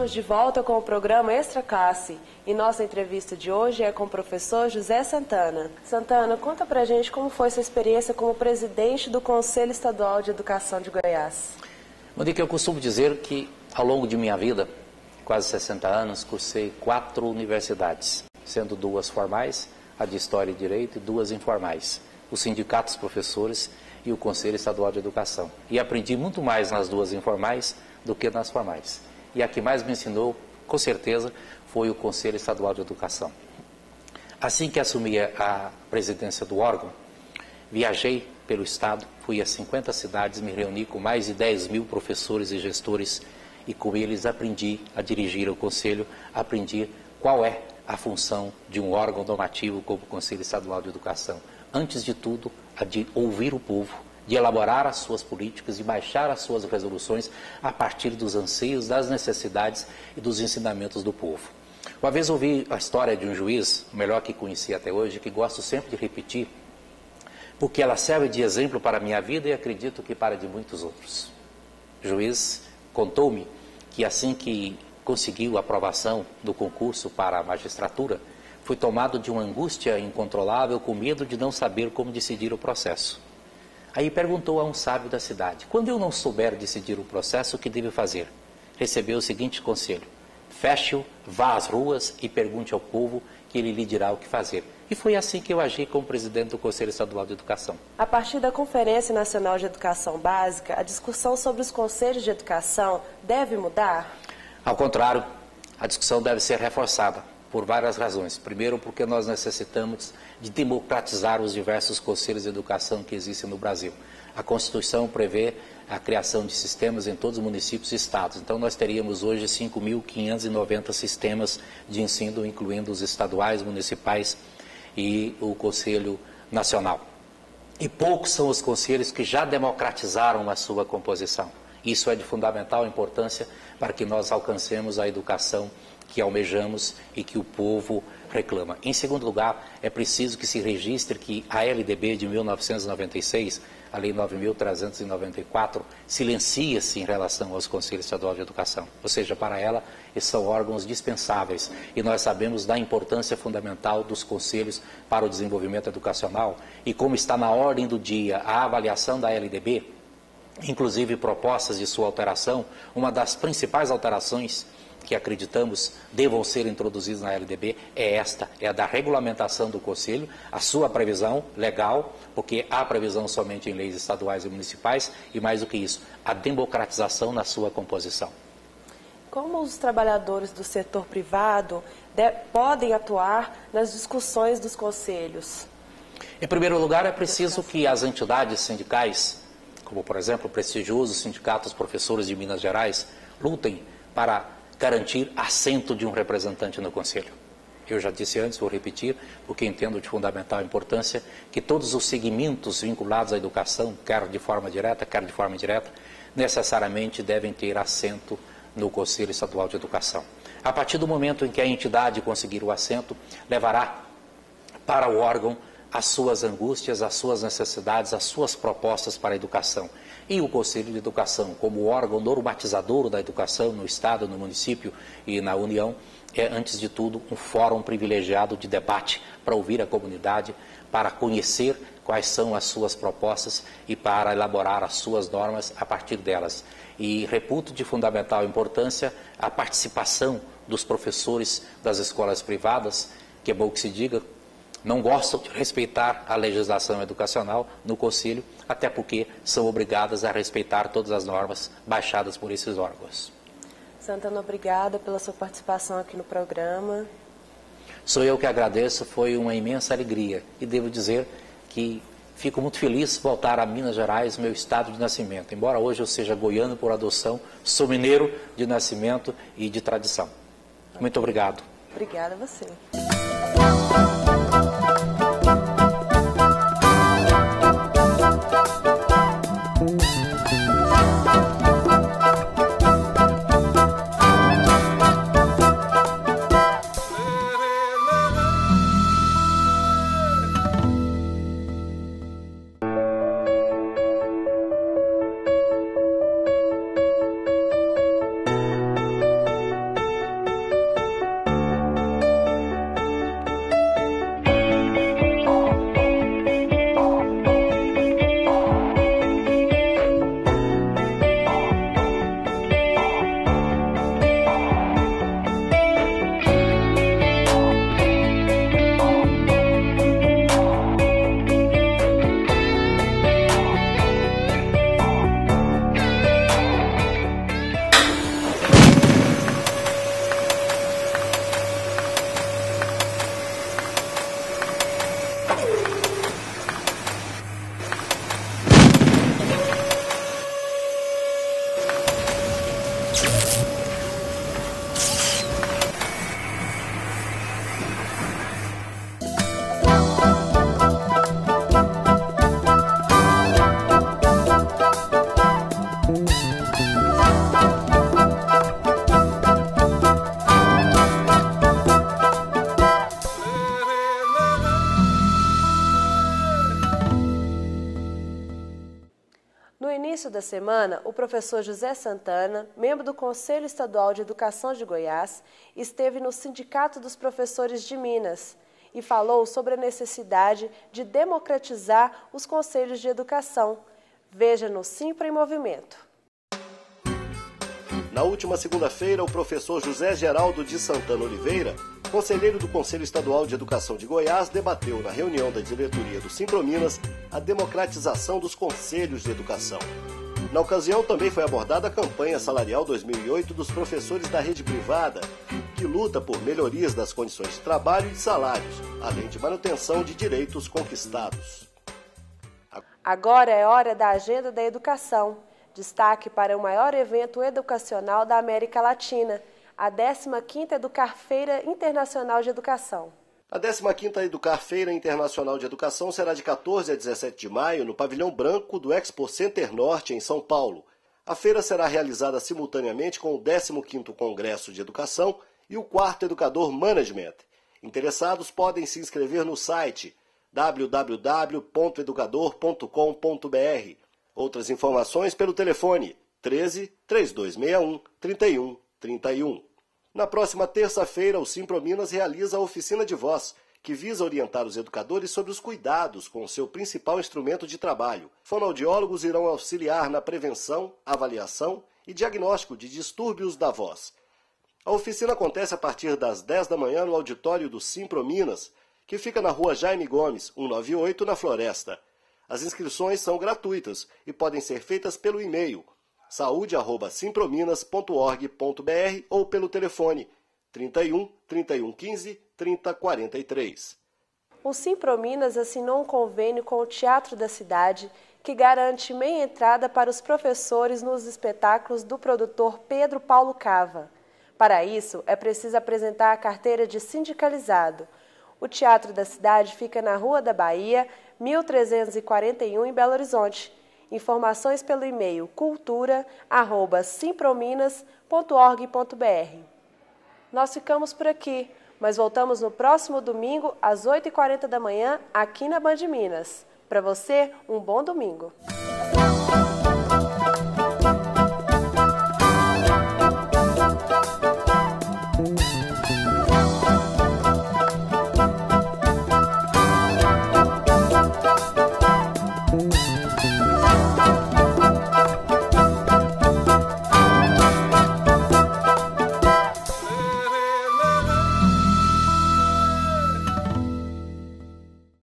Estamos de volta com o programa Extra Classe e nossa entrevista de hoje é com o professor José Santana. Santana, conta pra gente como foi sua experiência como presidente do Conselho Estadual de Educação de Goiás. Monique, eu costumo dizer que ao longo de minha vida, quase 60 anos, cursei 4 universidades, sendo 2 formais, a de História e Direito, e 2 informais, os sindicatos professores e o Conselho Estadual de Educação. E aprendi muito mais nas 2 informais do que nas formais. E a que mais me ensinou, com certeza, foi o Conselho Estadual de Educação. Assim que assumi a presidência do órgão, viajei pelo estado, fui a 50 cidades, me reuni com mais de 10 mil professores e gestores e com eles aprendi a dirigir o Conselho, aprendi qual é a função de um órgão normativo como o Conselho Estadual de Educação. Antes de tudo, a de ouvir o povo, de elaborar as suas políticas, de baixar as suas resoluções a partir dos anseios, das necessidades e dos ensinamentos do povo. Uma vez ouvi a história de um juiz, o melhor que conheci até hoje, que gosto sempre de repetir, porque ela serve de exemplo para a minha vida e acredito que para de muitos outros. O juiz contou-me que assim que conseguiu a aprovação do concurso para a magistratura, foi tomado de uma angústia incontrolável com medo de não saber como decidir o processo. Aí perguntou a um sábio da cidade: quando eu não souber decidir o processo, o que devo fazer? Recebeu o seguinte conselho: feche-o, vá às ruas e pergunte ao povo que ele lhe dirá o que fazer. E foi assim que eu agi como presidente do Conselho Estadual de Educação. A partir da Conferência Nacional de Educação Básica, a discussão sobre os conselhos de educação deve mudar? Ao contrário, a discussão deve ser reforçada por várias razões. Primeiro, porque nós necessitamos de democratizar os diversos conselhos de educação que existem no Brasil. A Constituição prevê a criação de sistemas em todos os municípios e estados. Então, nós teríamos hoje 5.590 sistemas de ensino, incluindo os estaduais, municipais e o Conselho Nacional. E poucos são os conselhos que já democratizaram a sua composição. Isso é de fundamental importância para que nós alcancemos a educação que almejamos e que o povo reclama. Em segundo lugar, é preciso que se registre que a LDB de 1996, a Lei 9.394, silencia-se em relação aos Conselhos Estaduais de Educação. Ou seja, para ela, esses são órgãos dispensáveis. E nós sabemos da importância fundamental dos conselhos para o desenvolvimento educacional. E como está na ordem do dia a avaliação da LDB, inclusive propostas de sua alteração, uma das principais alterações que acreditamos devam ser introduzidos na LDB é esta, é a da regulamentação do Conselho, a sua previsão legal, porque há previsão somente em leis estaduais e municipais, e mais do que isso, a democratização na sua composição. Como os trabalhadores do setor privado podem atuar nas discussões dos conselhos? Em primeiro lugar, é preciso que as entidades sindicais, como por exemplo o prestigioso Sindicato dos Professores de Minas Gerais, lutem para garantir assento de um representante no Conselho. Eu já disse antes, vou repetir, porque entendo de fundamental importância que todos os segmentos vinculados à educação, quer de forma direta, quer de forma indireta, necessariamente devem ter assento no Conselho Estadual de Educação. A partir do momento em que a entidade conseguir o assento, levará para o órgão as suas angústias, as suas necessidades, as suas propostas para a educação. E o Conselho de Educação, como órgão normatizador da educação no Estado, no município e na União, é, antes de tudo, um fórum privilegiado de debate para ouvir a comunidade, para conhecer quais são as suas propostas e para elaborar as suas normas a partir delas. E reputo de fundamental importância a participação dos professores das escolas privadas, que é bom que se diga, não gostam de respeitar a legislação educacional no Conselho, até porque são obrigadas a respeitar todas as normas baixadas por esses órgãos. Santana, obrigada pela sua participação aqui no programa. Sou eu que agradeço, foi uma imensa alegria. E devo dizer que fico muito feliz de voltar a Minas Gerais, meu estado de nascimento. Embora hoje eu seja goiano por adoção, sou mineiro de nascimento e de tradição. Muito obrigado. Obrigada a você. No início da semana, o professor José Santana, membro do Conselho Estadual de Educação de Goiás, esteve no Sindicato dos Professores de Minas e falou sobre a necessidade de democratizar os conselhos de educação. Veja no Simpra em Movimento. Na última segunda-feira, o professor José Geraldo de Santana Oliveira, conselheiro do Conselho Estadual de Educação de Goiás, debateu na reunião da diretoria do Simprominas a democratização dos conselhos de educação. Na ocasião, também foi abordada a campanha salarial 2008 dos professores da rede privada, que luta por melhorias das condições de trabalho e de salários, além de manutenção de direitos conquistados. Agora é hora da Agenda da Educação. Destaque para o maior evento educacional da América Latina, a 15ª Educar Feira Internacional de Educação. A 15ª Educar Feira Internacional de Educação será de 14 a 17 de maio no Pavilhão Branco do Expo Center Norte, em São Paulo. A feira será realizada simultaneamente com o 15º Congresso de Educação e o 4º Educador Management. Interessados podem se inscrever no site www.educador.com.br. Outras informações pelo telefone 13 3261 31 31. Na próxima terça-feira, o Simprominas realiza a oficina de voz, que visa orientar os educadores sobre os cuidados com o seu principal instrumento de trabalho. Fonoaudiólogos irão auxiliar na prevenção, avaliação e diagnóstico de distúrbios da voz. A oficina acontece a partir das 10 da manhã no auditório do Simprominas, que fica na rua Jaime Gomes, 198, na Floresta. As inscrições são gratuitas e podem ser feitas pelo e-mail saude@simprominas.org.br ou pelo telefone 31 3115 3043. O Simprominas assinou um convênio com o Teatro da Cidade que garante meia entrada para os professores nos espetáculos do produtor Pedro Paulo Cava. Para isso, é preciso apresentar a carteira de sindicalizado. O Teatro da Cidade fica na Rua da Bahia, 1341, em Belo Horizonte. Informações pelo e-mail cultura@simprominas.org.br. Nós ficamos por aqui, mas voltamos no próximo domingo, às 8h40 da manhã, aqui na Band Minas. Para você, um bom domingo.